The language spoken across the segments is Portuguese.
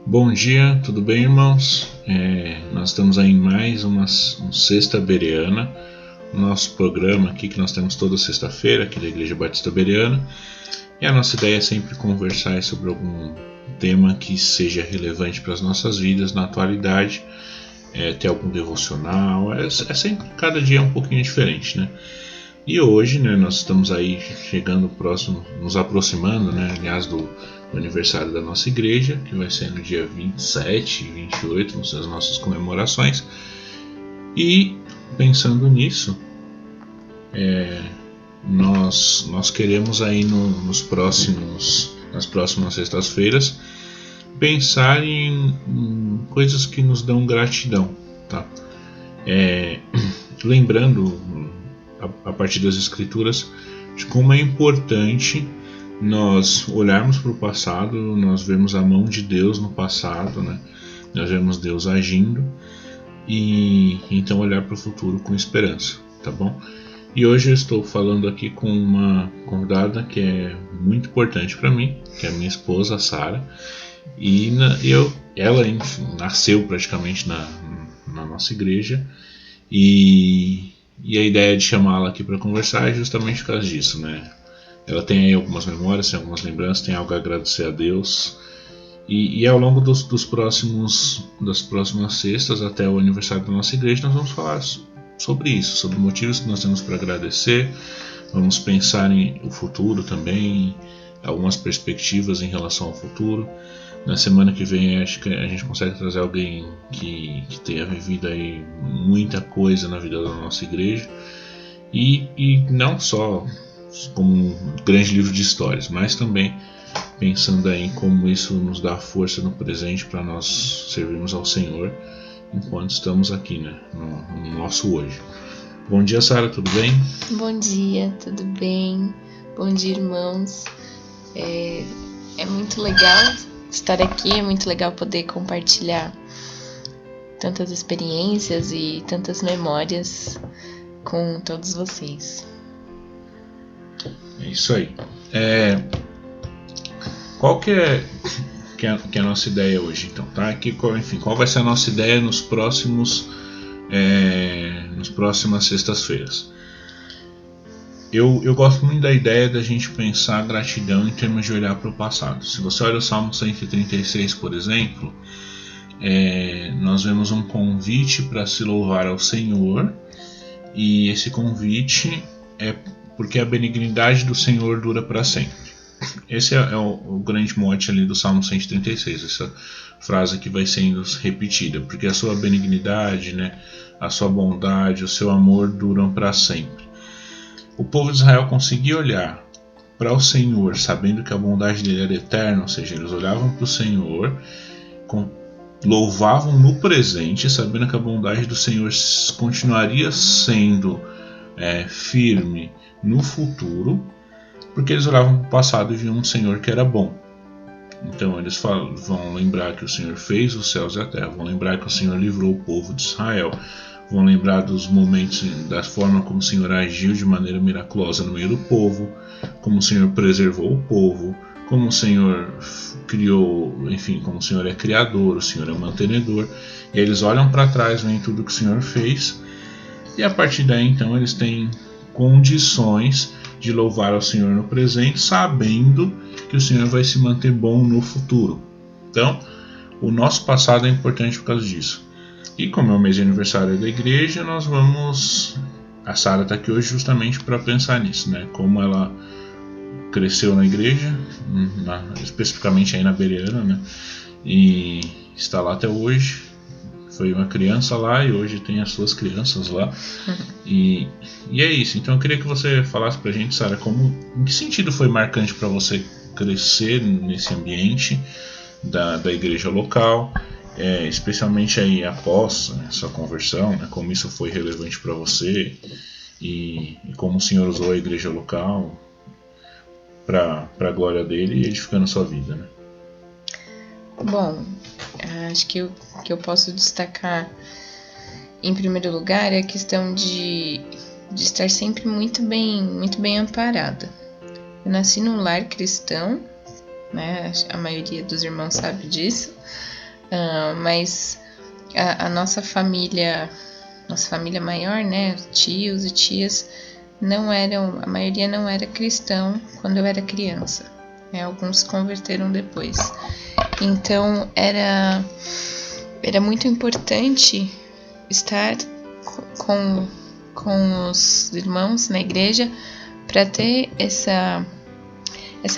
Bom dia, tudo bem, irmãos? Nós estamos aí em mais uma Sexta Bereana, nosso programa aqui que nós temos toda sexta-feira aqui da Igreja Batista Bereana. E a nossa ideia é sempre conversar sobre algum tema que seja relevante para as nossas vidas na atualidade, ter algum devocional, sempre, cada dia é um pouquinho diferente, né? E hoje, né, nós estamos aí chegando próximo, nos aproximando, né, aliás, do aniversário da nossa igreja, que vai ser no dia 27 e 28, vão ser as nossas comemorações. E pensando nisso, nós queremos aí nas próximas sextas-feiras pensar em coisas que nos dão gratidão, tá? Lembrando a partir das escrituras de como é importante nós olharmos para o passado, nós vemos a mão de Deus no passado, né? Nós vemos Deus agindo e então olhar para o futuro com esperança, tá bom? E hoje eu estou falando aqui com uma convidada que é muito importante para mim, que é a minha esposa, a Sara, e ela enfim, nasceu praticamente na nossa igreja e a ideia de chamá-la aqui para conversar é justamente por causa disso, né? Ela tem aí algumas memórias, tem algumas lembranças, tem algo a agradecer a Deus. E ao longo das próximas sextas até o aniversário da nossa igreja, nós vamos falar sobre isso, sobre motivos que nós temos para agradecer. Vamos pensar em o futuro também, algumas perspectivas em relação ao futuro. Na semana que vem acho que a gente consegue trazer alguém que tenha vivido aí muita coisa na vida da nossa igreja e não só como um grande livro de histórias, mas também pensando aí em como isso nos dá força no presente para nós servirmos ao Senhor enquanto estamos aqui, né, no nosso hoje. Bom dia, Sara, tudo bem? Bom dia, tudo bem? Bom dia, irmãos. É muito legal estar aqui, é muito legal poder compartilhar tantas experiências e tantas memórias com todos vocês. É isso aí. Qual que é a nossa ideia hoje, então, tá? Qual vai ser a nossa ideia nas próximas sextas-feiras? Eu gosto muito da ideia da gente pensar a gratidão em termos de olhar para o passado. Se você olha o Salmo 136, por exemplo, nós vemos um convite para se louvar ao Senhor, e esse convite é porque a benignidade do Senhor dura para sempre. Esse é o grande mote ali do Salmo 136, essa frase que vai sendo repetida, porque a sua benignidade, né, a sua bondade, o seu amor duram para sempre. O povo de Israel conseguia olhar para o Senhor sabendo que a bondade dele era eterna, ou seja, eles olhavam para o Senhor, louvavam no presente sabendo que a bondade do Senhor continuaria sendo firme no futuro, porque eles olhavam para o passado e viam um Senhor que era bom. Então eles vão lembrar que o Senhor fez os céus e a terra, vão lembrar que o Senhor livrou o povo de Israel, vão lembrar dos momentos, da forma como o Senhor agiu de maneira miraculosa no meio do povo, como o Senhor preservou o povo, como o Senhor criou, enfim, como o Senhor é criador, o Senhor é mantenedor. E eles olham para trás, veem tudo que o Senhor fez, e a partir daí então eles têm condições de louvar ao Senhor no presente, sabendo que o Senhor vai se manter bom no futuro. Então, o nosso passado é importante por causa disso. E como é o mês de aniversário da igreja, a Sara está aqui hoje justamente para pensar nisso, né? Como ela cresceu na igreja, especificamente aí na Bereana, né? E está lá até hoje. Foi uma criança lá e hoje tem as suas crianças lá. E é isso. Então eu queria que você falasse pra gente, Sara, em que sentido foi marcante para você crescer nesse ambiente da igreja local especialmente aí após, né, sua conversão, né, como isso foi relevante para você e como o Senhor usou a igreja local para a glória dele e edificando a sua vida, né? Bom, acho que o que eu posso destacar em primeiro lugar é a questão de estar sempre muito bem amparada. Eu nasci num lar cristão, né? A maioria dos irmãos sabe disso, mas a nossa família maior, né? Tios e tias, a maioria não era cristão quando eu era criança. Alguns se converteram depois. Então era muito importante estar com os irmãos na igreja para ter essa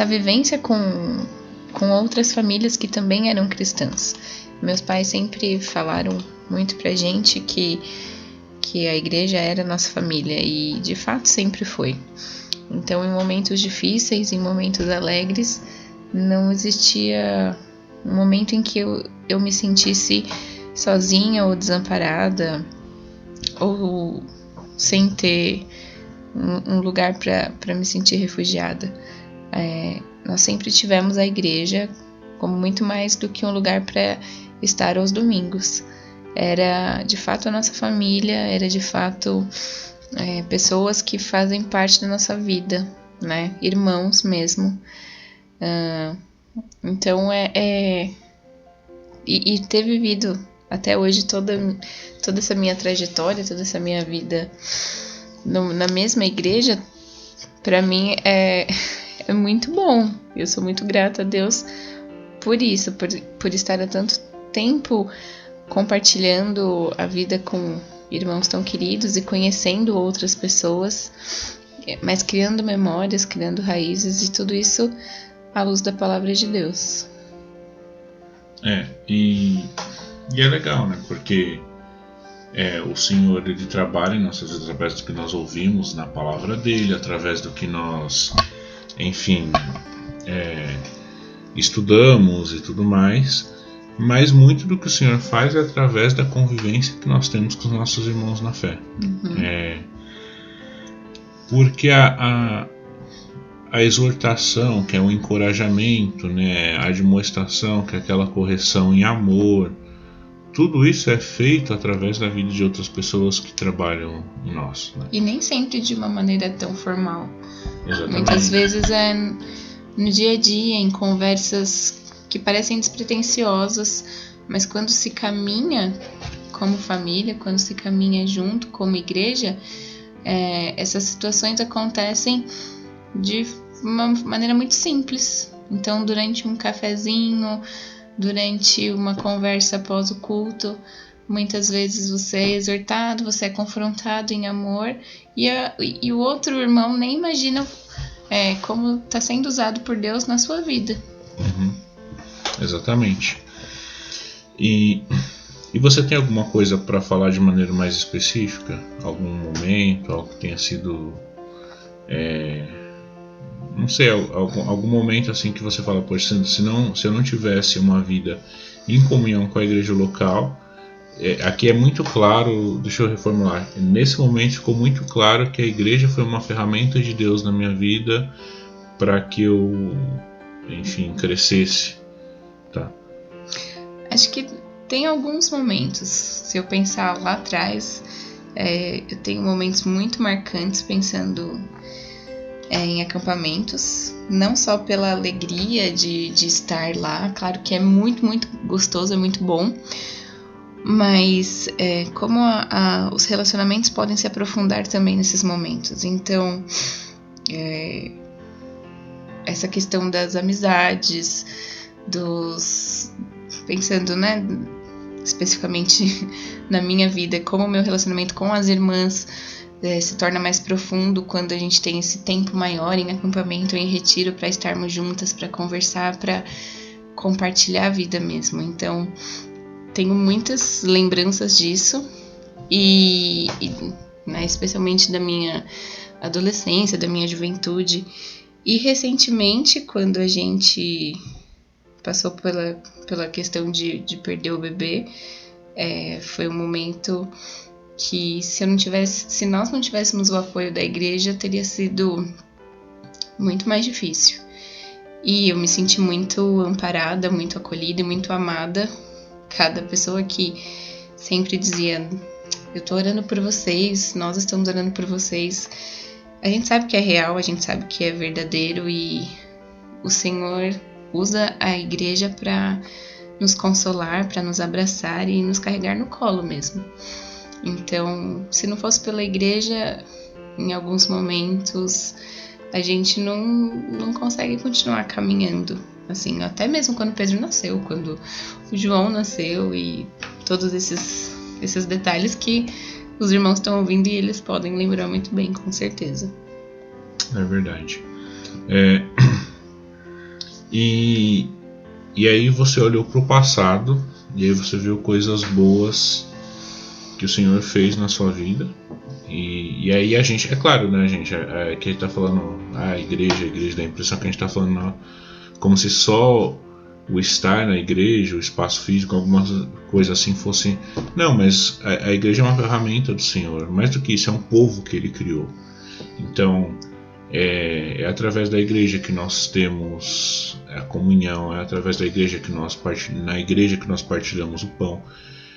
vivência com outras famílias que também eram cristãs. Meus pais sempre falaram muito pra gente que a igreja era nossa família, e de fato sempre foi. Então, em momentos difíceis, em momentos alegres, não existia um momento em que eu me sentisse sozinha ou desamparada, ou sem ter um lugar para me sentir refugiada. Nós sempre tivemos a igreja como muito mais do que um lugar para estar aos domingos. Era de fato a nossa família, era de fato pessoas que fazem parte da nossa vida, né? Irmãos mesmo. Então e ter vivido até hoje toda essa minha trajetória, toda essa minha vida na mesma igreja, para mim é muito bom. Eu sou muito grata a Deus por isso, por estar há tanto tempo compartilhando a vida com irmãos tão queridos e conhecendo outras pessoas, mas criando memórias, criando raízes, e tudo isso à luz da palavra de Deus. E é legal, né? Porque o Senhor, ele trabalha em nossas vidas através do que nós ouvimos na palavra dele, através do que nós, enfim, estudamos e tudo mais. Mas muito do que o Senhor faz é através da convivência que nós temos com os nossos irmãos na fé. Porque a exortação, que é o encorajamento, né, a admoestação, que é aquela correção em amor, tudo isso é feito através da vida de outras pessoas que trabalham em nós, né? E nem sempre de uma maneira tão formal. Exatamente. Muitas vezes é no dia a dia, em conversas que parecem despretensiosas, mas quando se caminha como família, quando se caminha junto como igreja, essas situações acontecem de uma maneira muito simples. Então, durante um cafezinho, durante uma conversa após o culto, muitas vezes você é exortado, você é confrontado em amor, e o outro irmão nem imagina como está sendo usado por Deus na sua vida. Exatamente. E você tem alguma coisa para falar de maneira mais específica? Algum momento, algo que tenha sido, não sei, algum momento assim que você fala, poxa, se eu não tivesse uma vida em comunhão com a igreja local, aqui é muito claro, deixa eu reformular, nesse momento ficou muito claro que a igreja foi uma ferramenta de Deus na minha vida para que eu, enfim, crescesse. Tá. Acho que tem alguns momentos. Se eu pensar lá atrás, eu tenho momentos muito marcantes pensando em acampamentos, não só pela alegria de estar lá, claro que é muito, muito gostoso, é muito bom, mas como os relacionamentos podem se aprofundar também nesses momentos. Então, essa questão das amizades, pensando, né, especificamente na minha vida, como o meu relacionamento com as irmãs se torna mais profundo quando a gente tem esse tempo maior em acampamento, em retiro, para estarmos juntas, para conversar, para compartilhar a vida mesmo. Então, tenho muitas lembranças disso, e né, especialmente da minha adolescência, da minha juventude. E recentemente, quando a gente passou pela questão de perder o bebê, foi um momento que se nós não tivéssemos o apoio da igreja, teria sido muito mais difícil. E eu me senti muito amparada, muito acolhida e muito amada. Cada pessoa que sempre dizia: eu tô orando por vocês, nós estamos orando por vocês. A gente sabe que é real, a gente sabe que é verdadeiro, e o Senhor usa a igreja para nos consolar, para nos abraçar e nos carregar no colo mesmo. Então, se não fosse pela igreja, em alguns momentos a gente não consegue continuar caminhando. Assim, até mesmo quando Pedro nasceu, quando o João nasceu, e todos esses detalhes que os irmãos estão ouvindo e eles podem lembrar muito bem, com certeza. É verdade. E aí você olhou para o passado, e aí você viu coisas boas que o Senhor fez na sua vida. E aí a gente, é claro, né, gente, que a gente tá falando, a igreja dá a impressão que a gente tá falando como se só o estar na igreja, o espaço físico, alguma coisa assim fosse... Não, mas a igreja é uma ferramenta do Senhor. Mais do que isso, é um povo que Ele criou. Então, é através da igreja que nós temos a comunhão, é através da igreja que na igreja que nós partilhamos o pão.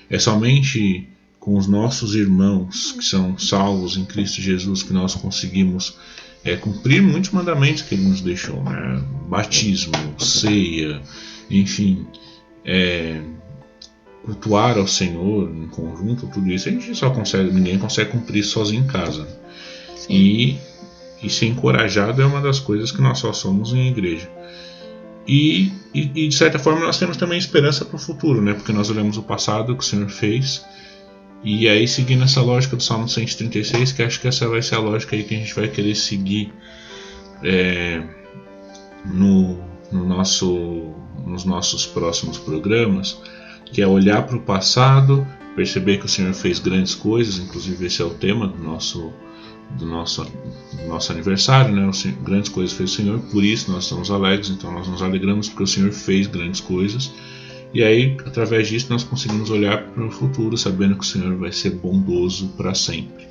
É somente com os nossos irmãos que são salvos em Cristo Jesus que nós conseguimos cumprir muitos mandamentos que Ele nos deixou, né? Batismo, ceia, enfim, cultuar ao Senhor em conjunto, tudo isso a gente ninguém consegue cumprir sozinho em casa. E ser encorajado é uma das coisas que nós só somos em igreja. E de certa forma nós temos também esperança para o futuro, né? Porque nós olhamos o passado que o Senhor fez. E aí, seguindo essa lógica do Salmo 136, que acho que essa vai ser a lógica aí que a gente vai querer seguir nos nossos próximos programas, que é olhar para o passado, perceber que o Senhor fez grandes coisas. Inclusive esse é o tema do nosso aniversário, né? Grandes coisas fez o Senhor, por isso nós estamos alegres. Então nós nos alegramos porque o Senhor fez grandes coisas. E aí, através disso, nós conseguimos olhar para o futuro, sabendo que o Senhor vai ser bondoso para sempre.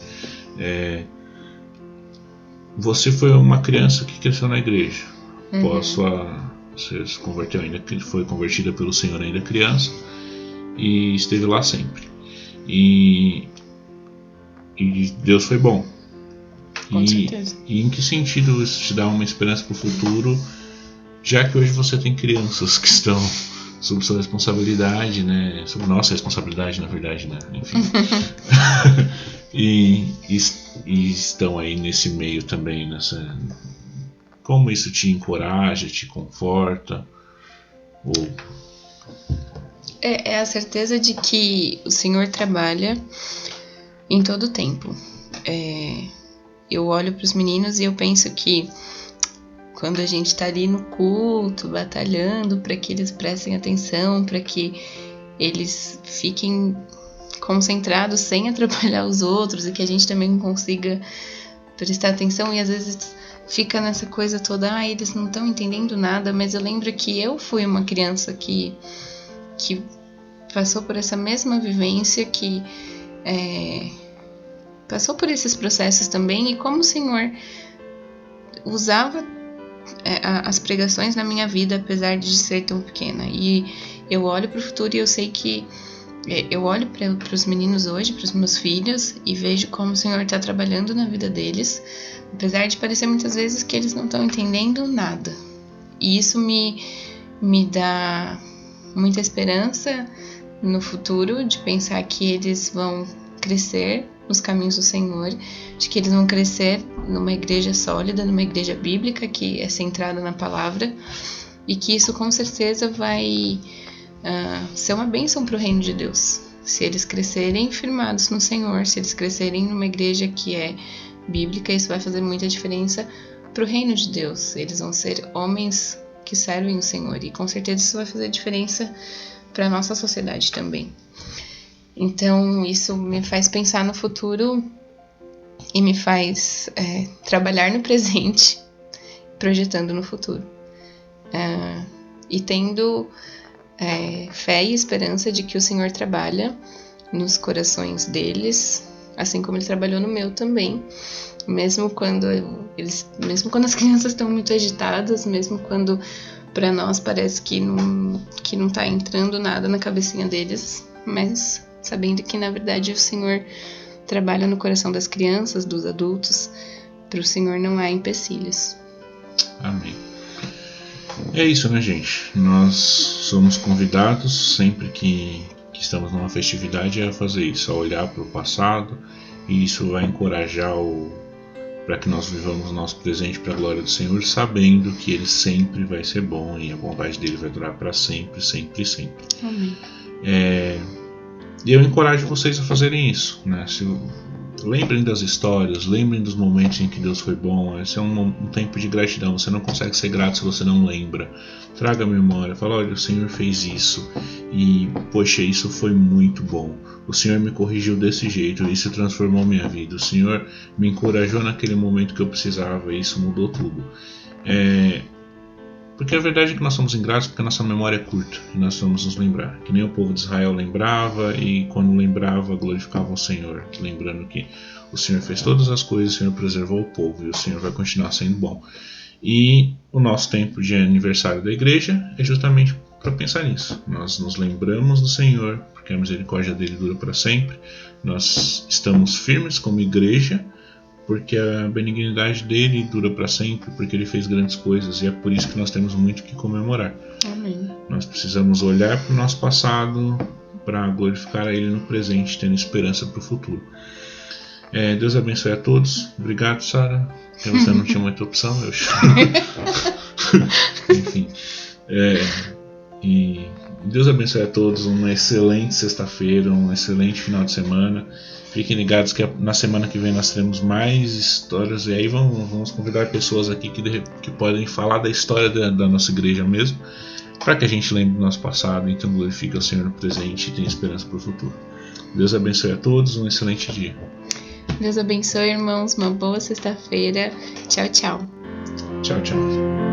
Você foi uma criança que cresceu na igreja. Você se converteu ainda, foi convertida pelo Senhor ainda criança, e esteve lá sempre. E Deus foi bom. Com certeza. E em que sentido isso te dá uma esperança para o futuro, já que hoje você tem crianças que estão sob sua responsabilidade, né? Sob nossa responsabilidade, na verdade, né? Enfim. e estão aí nesse meio também, como isso te encoraja, te conforta? É a certeza de que o Senhor trabalha em todo o tempo. Eu olho para os meninos e eu penso que quando a gente está ali no culto, batalhando para que eles prestem atenção, para que eles fiquem concentrados sem atrapalhar os outros, e que a gente também consiga prestar atenção, e às vezes fica nessa coisa toda, eles não estão entendendo nada. Mas eu lembro que eu fui uma criança que passou por essa mesma vivência, que passou por esses processos também, e como o Senhor usava as pregações na minha vida, apesar de ser tão pequena. E eu olho para o futuro e eu sei que eu olho para os meninos hoje, para os meus filhos, e vejo como o Senhor está trabalhando na vida deles, apesar de parecer muitas vezes que eles não estão entendendo nada. E isso me dá muita esperança no futuro, de pensar que eles vão crescer nos caminhos do Senhor, de que eles vão crescer numa igreja sólida, numa igreja bíblica que é centrada na palavra, e que isso com certeza vai ser uma bênção para o reino de Deus. Se eles crescerem firmados no Senhor, se eles crescerem numa igreja que é bíblica, isso vai fazer muita diferença para o reino de Deus. Eles vão ser homens que servem o Senhor, e com certeza isso vai fazer diferença para a nossa sociedade também. Então isso me faz pensar no futuro e me faz trabalhar no presente, projetando no futuro. e tendo fé e esperança de que o Senhor trabalha nos corações deles, assim como Ele trabalhou no meu também. Mesmo quando as crianças estão muito agitadas, mesmo quando para nós parece que não tá entrando nada na cabecinha deles, mas sabendo que na verdade o Senhor trabalha no coração das crianças, dos adultos, para o Senhor não há empecilhos. Amém. É isso, né, gente? Nós somos convidados sempre que estamos numa festividade a fazer isso, a olhar para o passado, e isso vai encorajar para que nós vivamos o nosso presente para a glória do Senhor, sabendo que Ele sempre vai ser bom e a bondade dele vai durar para sempre, sempre, sempre. Amém. E eu encorajo vocês a fazerem isso, né? Lembrem das histórias, lembrem dos momentos em que Deus foi bom. Esse é um tempo de gratidão. Você não consegue ser grato se você não lembra. Traga a memória, fala, olha, o Senhor fez isso e, poxa, isso foi muito bom. O Senhor me corrigiu desse jeito, isso transformou minha vida. O Senhor me encorajou naquele momento que eu precisava e isso mudou tudo. Porque a verdade é que nós somos ingratos porque a nossa memória é curta e nós vamos nos lembrar. Que nem o povo de Israel lembrava e quando lembrava glorificava o Senhor, lembrando que o Senhor fez todas as coisas, o Senhor preservou o povo e o Senhor vai continuar sendo bom. E o nosso tempo de aniversário da igreja é justamente para pensar nisso. Nós nos lembramos do Senhor porque a misericórdia dele dura para sempre. Nós estamos firmes como igreja porque a benignidade dele dura para sempre, porque ele fez grandes coisas, e é por isso que nós temos muito que comemorar. Amém. Nós precisamos olhar para o nosso passado para glorificar a ele no presente, tendo esperança para o futuro. Deus abençoe a todos. Obrigado, Sara. Porque você não tinha muita opção, eu chamo. Enfim. E Deus abençoe a todos. Uma excelente sexta-feira, um excelente final de semana. Fiquem ligados que na semana que vem nós teremos mais histórias. E aí vamos convidar pessoas aqui que podem falar da história da nossa igreja mesmo, para que a gente lembre do nosso passado. Então glorifique o Senhor no presente e tenha esperança para o futuro. Deus abençoe a todos. Um excelente dia. Deus abençoe, irmãos. Uma boa sexta-feira. Tchau, tchau. Tchau, tchau.